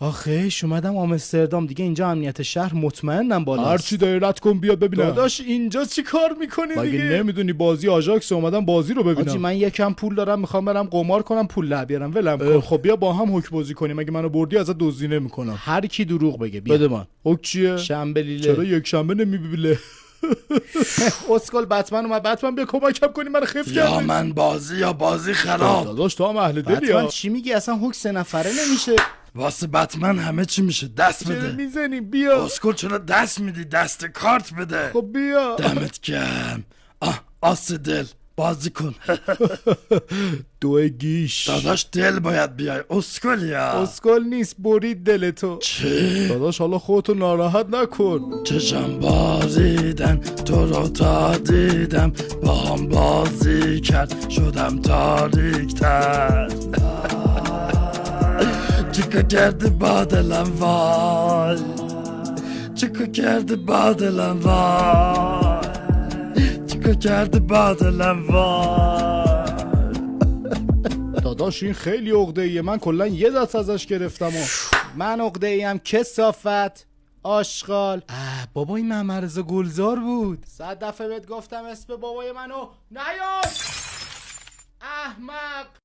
آخیش اومدم آمستردام دیگه، اینجا امنیت شهر مطمئنم بالاست. هرچی داری رد کن بیاد ببینم. داداش اینجا چی کار میکنی مگه دیگه؟ نمیدونی بازی آژاکس اومدم بازی رو ببینم. آجی من یکم پول دارم میخوام برم قمار کنم پول در بیارم، ولم کن. خب بیا با هم حک بازی کنیم، اگه منو بردی ازت دزدی نمیکنم. هر کی دروغ بگه بیا بده من. حک چیه؟ شنبلیله. چرا یک شنبه نمیبیله؟ اسکل بتمن اومد. بتمن بیا کمکم کنی من خف یا کردی. من بازی یا بازی خراب. داداش تو هم اهل دلی بتمن ها. چی میگی؟ اصلا هوک 3 نفره نمیشه. واسه بتمن همه چی میشه. دست چرا بده. میزنی؟ بیا. اسکل چرا دست میدی؟ دست کارت بده. خب بیا. دمت گرم. آس دل بازی کن. دو گیش. داداش دل باید بیای. اسکل یا اسکل نیست، برید دلتو. چی؟ داداش حالا خودتو ناراحت نکن. چشم باریدن تو رو تا دیدم، با هم بازی کرد شدم تاریک تر. چیکار کردی با دلم وای، چیکار کردی با دلم وای، چیکار کردی با دلم وای. داداش این خیلی عقده‌ایه، من کلا یه دست ازش گرفتم من عقده ایم کثافت آشغال. بابا این ممرزا گلزار بود. 100 دفعه بهت گفتم اسم بابای منو نیار احمق.